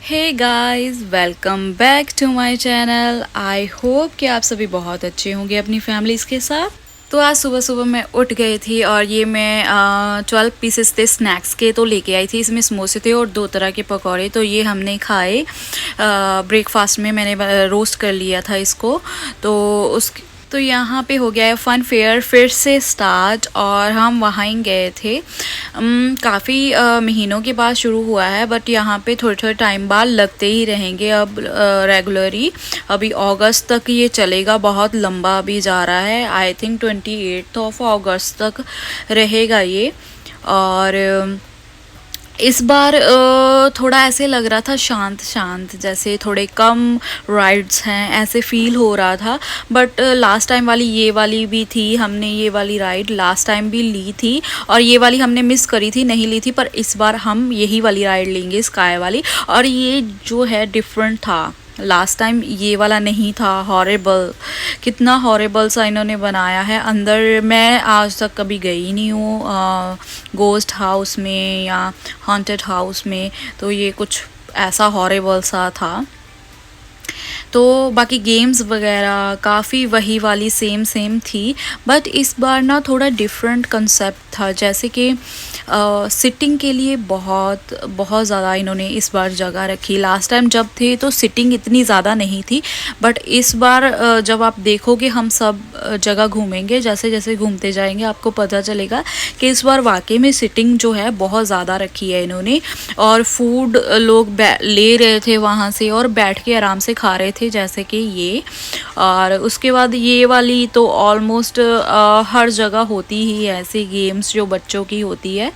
Hey guys, welcome back to my channel. I hope कि आप सभी बहुत अच्छे होंगे अपनी फैमिलीज़ के साथ। तो आज सुबह सुबह मैं उठ गई थी और ये मैं 12 पीसेस थे स्नैक्स के, तो लेके आई थी। इसमें समोसे थे और 2 तरह के पकौड़े, तो ये हमने खाए ब्रेकफास्ट में। मैंने रोस्ट कर लिया था इसको। तो उस तो यहाँ पे हो गया है फ़न फेयर फिर से स्टार्ट, और हम वहाँ ही गए थे। काफ़ी महीनों के बाद शुरू हुआ है, बट यहाँ पे थोड़े थोड़े टाइम बाद लगते ही रहेंगे अब रेगुलरली। अभी अगस्त तक ये चलेगा, बहुत लंबा अभी जा रहा है। आई थिंक 28 अगस्त तक रहेगा ये। और इस बार थोड़ा ऐसे लग रहा था शांत शांत, जैसे थोड़े कम राइड्स हैं ऐसे फील हो रहा था। बट लास्ट टाइम वाली ये वाली भी थी, हमने ये वाली राइड लास्ट टाइम भी ली थी, और ये वाली हमने मिस करी थी, नहीं ली थी। पर इस बार हम यही वाली राइड लेंगे, स्काई वाली। और ये जो है डिफरेंट था, लास्ट टाइम ये वाला नहीं था। हॉरेबल, कितना हॉरेबल सा इन्होंने बनाया है। अंदर मैं आज तक कभी गई नहीं हूँ गोस्ट हाउस में या हॉन्टेड हाउस में, तो ये कुछ ऐसा हॉरेबल सा था। तो बाकी गेम्स वगैरह काफ़ी वही वाली सेम सेम थी, बट इस बार ना थोड़ा डिफरेंट कंसेप्ट था। जैसे कि सिटिंग के लिए बहुत बहुत ज़्यादा इन्होंने इस बार जगह रखी। लास्ट टाइम जब थे तो सिटिंग इतनी ज़्यादा नहीं थी, बट इस बार जब आप देखोगे, हम सब जगह घूमेंगे, जैसे जैसे घूमते जाएंगे आपको पता चलेगा कि इस बार वाकई में सिटिंग जो है बहुत ज़्यादा रखी है इन्होंने। और फूड लोग ले रहे थे वहाँ से और बैठ के आराम से खा रहे थे, जैसे कि ये। और उसके बाद ये वाली तो ऑलमोस्ट हर जगह होती ही है ऐसी गेम्स जो बच्चों की होती है।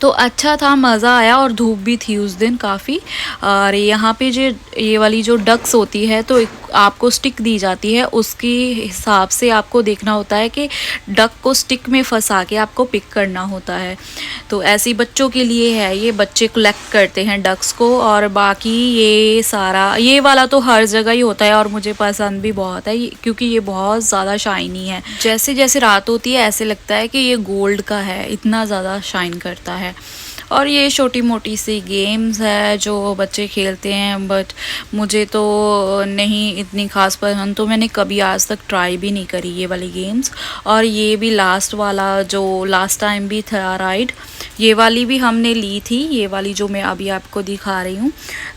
तो अच्छा था, मज़ा आया, और धूप भी थी उस दिन काफ़ी। और यहाँ पे जो ये वाली जो डक्स होती है, तो आपको स्टिक दी जाती है, उसके हिसाब से आपको देखना होता है कि डक को स्टिक में फंसा के आपको पिक करना होता है। तो ऐसे बच्चों के लिए है, ये बच्चे कलेक्ट करते हैं डक्स को। और बाकी ये सारा ये वाला तो हर जगह ही होता है, और मुझे पसंद भी बहुत है क्योंकि ये बहुत ज़्यादा शाइनी है। जैसे जैसे रात होती है ऐसे लगता है कि ये गोल्ड का है, इतना ज़्यादा शाइन करता है। और ये छोटी मोटी सी गेम्स है जो बच्चे खेलते हैं, बट मुझे तो नहीं इतनी ख़ास पसंद, तो मैंने कभी आज तक ट्राई भी नहीं करी ये वाली गेम्स। और ये भी लास्ट वाला जो लास्ट टाइम भी था राइड, ये वाली भी हमने ली थी, ये वाली जो मैं अभी आपको दिखा रही हूँ।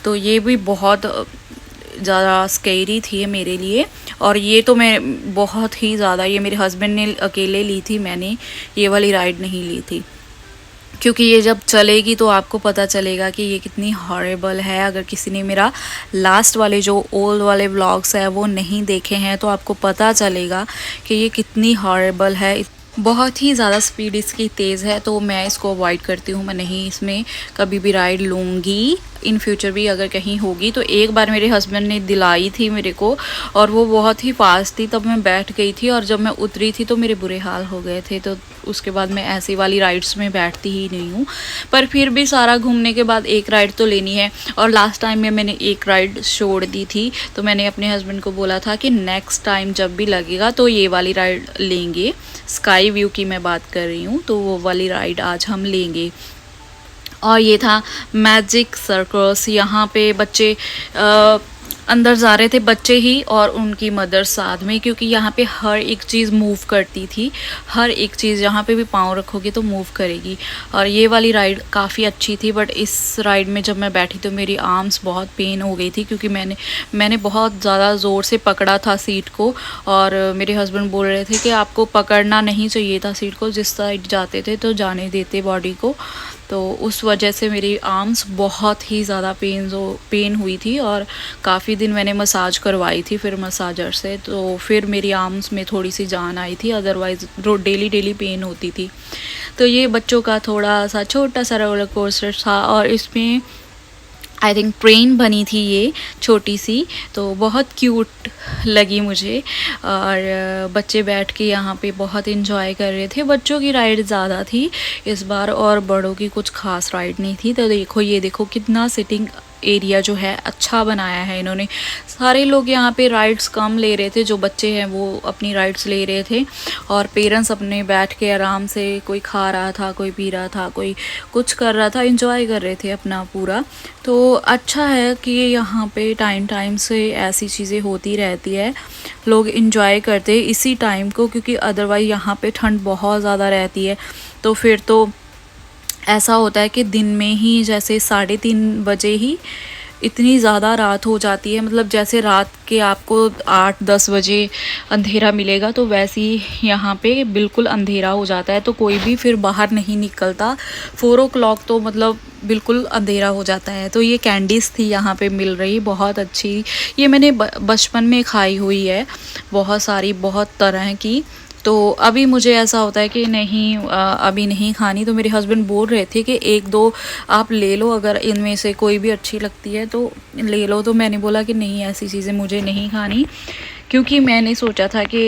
तो ये भी बहुत ज़्यादा स्कैरी थी मेरे लिए। और ये तो मैं बहुत ही ज़्यादा, ये मेरे हस्बैंड ने अकेले ली थी, मैंने ये वाली राइड नहीं ली थी। क्योंकि ये जब चलेगी तो आपको पता चलेगा कि ये कितनी हॉरेबल है। अगर किसी ने मेरा लास्ट वाले जो ओल्ड वाले व्लॉग्स है वो नहीं देखे हैं, तो आपको पता चलेगा कि ये कितनी हॉरेबल है। बहुत ही ज़्यादा स्पीड इसकी तेज़ है, तो मैं इसको अवॉइड करती हूँ। मैं नहीं इसमें कभी भी राइड लूँगी। इन फ्यूचर भी अगर कहीं होगी तो एक बार मेरे हस्बैंड ने दिलाई थी मेरे को, और वो बहुत ही फास्ट थी, तब मैं बैठ गई थी, और जब मैं उतरी थी तो मेरे बुरे हाल हो गए थे। तो उसके बाद मैं ऐसी वाली राइड्स में बैठती ही नहीं हूँ। पर फिर भी सारा घूमने के बाद एक राइड तो लेनी है। और लास्ट टाइम में मैंने एक राइड छोड़ दी थी, तो मैंने अपने हस्बैंड को बोला था कि नेक्स्ट टाइम जब भी लगेगा तो ये वाली राइड लेंगे। स्काई व्यू की मैं बात कर रही हूँ, तो वो वाली राइड आज हम लेंगे। और ये था मैजिक सर्कस। यहाँ पे बच्चे अंदर जा रहे थे, बच्चे ही और उनकी मदर साथ में, क्योंकि यहाँ पे हर एक चीज़ मूव करती थी। हर एक चीज़ जहाँ पे भी पाँव रखोगे तो मूव करेगी। और ये वाली राइड काफ़ी अच्छी थी, बट इस राइड में जब मैं बैठी तो मेरी आर्म्स बहुत पेन हो गई थी, क्योंकि मैंने बहुत ज़्यादा ज़ोर से पकड़ा था सीट को। और मेरे हस्बैंड बोल रहे थे कि आपको पकड़ना नहीं चाहिए था सीट को, जिस साइड जाते थे तो जाने देते बॉडी को। तो उस वजह से मेरी आर्म्स बहुत ही ज़्यादा पेन हुई थी, और काफ़ी दिन मैंने मसाज करवाई थी फिर मसाजर से, तो फिर मेरी आर्म्स में थोड़ी सी जान आई थी, अदरवाइज़ डेली डेली पेन होती थी। तो ये बच्चों का थोड़ा सा छोटा सा रोलर कोस्टर था, और इसमें आई थिंक ट्रेन बनी थी ये छोटी सी, तो बहुत क्यूट लगी मुझे। और बच्चे बैठ के यहाँ पे बहुत इन्जॉय कर रहे थे। बच्चों की राइड ज़्यादा थी इस बार, और बड़ों की कुछ खास राइड नहीं थी। तो देखो, ये देखो कितना सिटिंग एरिया जो है अच्छा बनाया है इन्होंने। सारे लोग यहाँ पे राइड्स कम ले रहे थे, जो बच्चे हैं वो अपनी राइड्स ले रहे थे और पेरेंट्स अपने बैठ के आराम से, कोई खा रहा था, कोई पी रहा था, कोई कुछ कर रहा था, एंजॉय कर रहे थे अपना पूरा। तो अच्छा है कि यहाँ पे टाइम टाइम से ऐसी चीज़ें होती रहती है, लोग एंजॉय करते हैं इसी टाइम को, क्योंकि अदरवाइज़ यहाँ पे ठंड बहुत ज़्यादा रहती है। तो फिर तो ऐसा होता है कि दिन में ही जैसे 3:30 बजे ही इतनी ज़्यादा रात हो जाती है, मतलब जैसे रात के आपको 8-10 बजे अंधेरा मिलेगा, तो वैसे ही यहाँ पे बिल्कुल अंधेरा हो जाता है। तो कोई भी फिर बाहर नहीं निकलता। 4 o'clock तो मतलब बिल्कुल अंधेरा हो जाता है। तो ये कैंडीज़ थी यहाँ पे मिल रही, बहुत अच्छी। ये मैंने बचपन में खाई हुई है, बहुत सारी, बहुत तरह की। तो अभी मुझे ऐसा होता है कि नहीं, अभी नहीं खानी। तो मेरे हस्बैंड बोल रहे थे कि 1-2 आप ले लो, अगर इनमें से कोई भी अच्छी लगती है तो ले लो। तो मैंने बोला कि नहीं, ऐसी चीज़ें मुझे नहीं खानी, क्योंकि मैंने सोचा था कि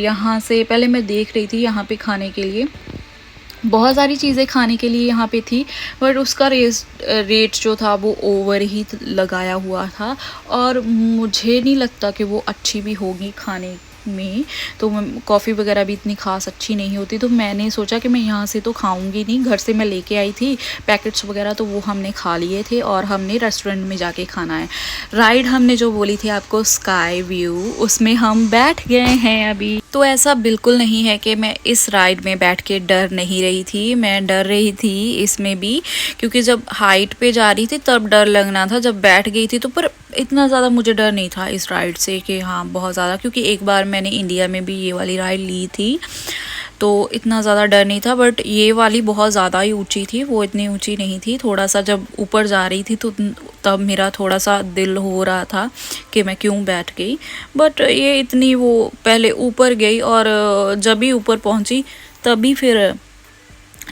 यहाँ से पहले मैं देख रही थी यहाँ पे खाने के लिए बहुत सारी चीज़ें खाने के लिए यहाँ पे थी, बट उसका रेट जो था वो ओवर ही लगाया हुआ था और मुझे नहीं लगता कि वो अच्छी भी होगी खाने में। तो कॉफ़ी वगैरह भी इतनी खास अच्छी नहीं होती। तो मैंने सोचा कि मैं यहाँ से तो खाऊंगी नहीं, घर से मैं लेके आई थी पैकेट्स वगैरह, तो वो हमने खा लिए थे और हमने रेस्टोरेंट में जाके खाना है। राइड हमने जो बोली थी आपको स्काई व्यू, उसमें हम बैठ गए हैं अभी। तो ऐसा बिल्कुल नहीं है कि मैं इस राइड में बैठ के डर नहीं रही थी, मैं डर रही थी इसमें भी, क्योंकि जब हाइट पे जा रही थी तब डर लगना था, जब बैठ गई थी तो पर इतना ज़्यादा मुझे डर नहीं था इस राइड से कि हाँ बहुत ज़्यादा, क्योंकि एक बार मैंने इंडिया में भी ये वाली राइड ली थी तो इतना ज़्यादा डर नहीं था। बट ये वाली बहुत ज़्यादा ही ऊंची थी, वो इतनी ऊंची नहीं थी। थोड़ा सा जब ऊपर जा रही थी तो तब मेरा थोड़ा सा दिल हो रहा था कि मैं क्यों बैठ गई। बट ये इतनी, वो पहले ऊपर गई और जब भी ऊपर पहुंची तभी फिर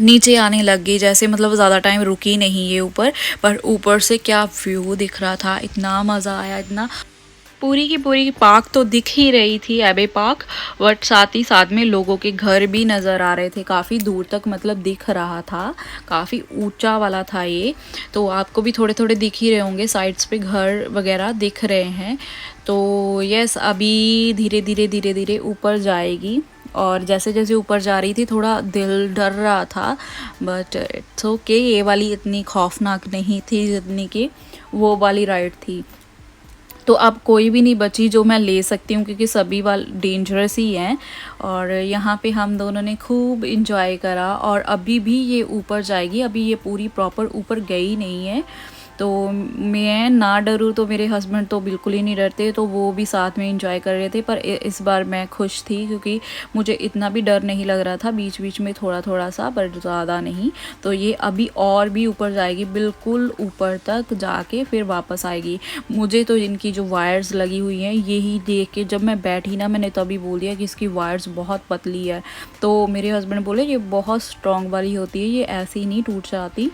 नीचे आने लग गई, जैसे मतलब ज़्यादा टाइम रुकी नहीं ये ऊपर। पर ऊपर से क्या व्यू दिख रहा था, इतना मज़ा आया, इतना। पूरी की पूरी पार्क तो दिख ही रही थी, एबे पार्क, बट साथ ही साथ में लोगों के घर भी नज़र आ रहे थे काफ़ी दूर तक, मतलब दिख रहा था, काफ़ी ऊंचा वाला था ये। तो आपको भी थोड़े थोड़े दिख ही रहे होंगे, साइड्स पे घर वगैरह दिख रहे हैं। तो यस, अभी धीरे धीरे धीरे धीरे ऊपर जाएगी और जैसे जैसे ऊपर जा रही थी थोड़ा दिल डर रहा था, बट इट्स ओके। ये वाली इतनी खौफनाक नहीं थी जितनी कि वो वाली राइड थी। तो अब कोई भी नहीं बची जो मैं ले सकती हूँ, क्योंकि सभी वाल डेंजरस ही हैं। और यहाँ पे हम दोनों ने खूब इंजॉय करा और अभी भी ये ऊपर जाएगी, अभी ये पूरी प्रॉपर ऊपर गई नहीं है। तो मैं ना डरूँ तो मेरे हस्बैंड तो बिल्कुल ही नहीं डरते, तो वो भी साथ में इंजॉय कर रहे थे। पर इस बार मैं खुश थी क्योंकि मुझे इतना भी डर नहीं लग रहा था, बीच बीच में थोड़ा थोड़ा सा, पर ज़्यादा नहीं। तो ये अभी और भी ऊपर जाएगी, बिल्कुल ऊपर तक जाके फिर वापस आएगी। मुझे तो इनकी जो वायर्स लगी हुई हैं यही देख के जब मैं बैठी ना, मैंने तभी बोल दिया कि इसकी वायर्स बहुत पतली है। तो मेरे हस्बैंड बोले ये बहुत स्ट्रॉन्ग वाली होती है, ये ऐसे ही नहीं टूट जाती।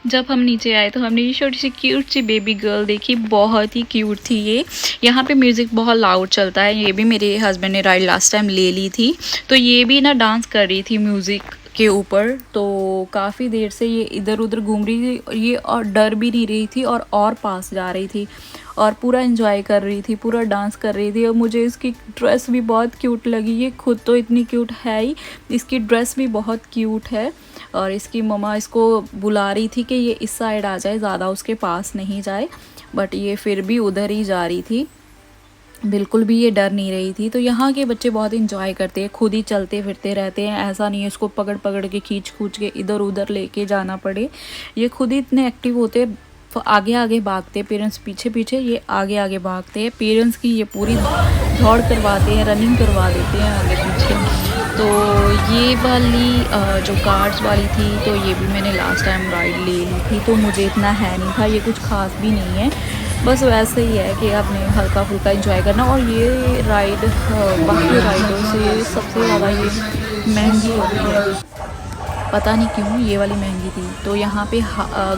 जब हम नीचे आए तो हमने ये छोटी सी क्यूट सी बेबी गर्ल देखी, बहुत ही क्यूट थी ये। यहाँ पे म्यूज़िक बहुत लाउड चलता है, ये भी मेरे हस्बैंड ने राइड लास्ट टाइम ले ली थी, तो ये भी ना डांस कर रही थी म्यूज़िक के ऊपर। तो काफ़ी देर से ये इधर उधर घूम रही थी ये, और डर भी नहीं रही थी और पास जा रही थी और पूरा एंजॉय कर रही थी, पूरा डांस कर रही थी। और मुझे इसकी ड्रेस भी बहुत क्यूट लगी, ये खुद तो इतनी क्यूट है ही, इसकी ड्रेस भी बहुत क्यूट है। और इसकी मम्मा इसको बुला रही थी कि ये इस साइड आ जाए, ज़्यादा उसके पास नहीं जाए, बट ये फिर भी उधर ही जा रही थी, बिल्कुल भी ये डर नहीं रही थी। तो यहाँ के बच्चे बहुत इंजॉय करते हैं, खुद ही चलते फिरते रहते हैं, ऐसा नहीं है इसको पकड़ पकड़ के खींच खूंच के इधर उधर लेके जाना पड़े। ये खुद ही इतने एक्टिव होते हैं, आगे आगे भागते हैं, पेरेंट्स पीछे पीछे, ये आगे आगे भागते हैं। पेरेंट्स की ये पूरी दौड़ करवाते हैं, रनिंग करवा देते हैं आगे पीछे। तो ये वाली जो कार्स वाली थी, तो ये भी मैंने लास्ट टाइम राइड ले ली थी, तो मुझे इतना है नहीं था, ये कुछ खास भी नहीं है, बस वैसे ही है कि आपने हल्का फुल्का एंजॉय करना। और ये राइड बाकी राइडों से सबसे ज़्यादा ये महंगी होती है, पता नहीं क्यों ये वाली महंगी थी। तो यहाँ पे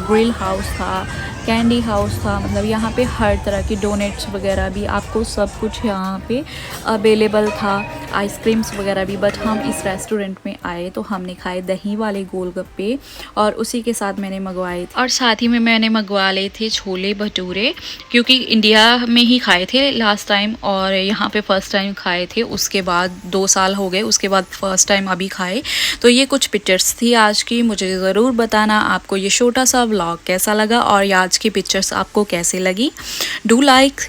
ग्रिल हाउस था, कैंडी हाउस था, मतलब यहाँ पे हर तरह की डोनेट्स वगैरह भी आपको सब कुछ यहाँ पे अवेलेबल था, आइसक्रीम्स वगैरह भी। बट हम इस रेस्टोरेंट में आए तो हमने खाए दही वाले गोलगप्पे और उसी के साथ मैंने मंगवाए थे, और साथ ही में मैंने मंगवा लिए थे छोले भटूरे, क्योंकि इंडिया में ही खाए थे लास्ट टाइम और यहाँ पे फर्स्ट टाइम खाए थे। उसके बाद 2 साल हो गए, उसके बाद फर्स्ट टाइम अभी खाए। तो ये कुछ पिक्चर्स थी आज की। मुझे ज़रूर बताना आपको ये छोटा सा व्लॉग कैसा लगा और आज की पिक्चर्स आपको कैसे लगी। Do like,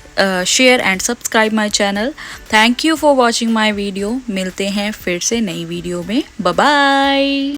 share and subscribe my channel. Thank you for watching my video. मिलते हैं फिर से नई वीडियो में। Bye bye.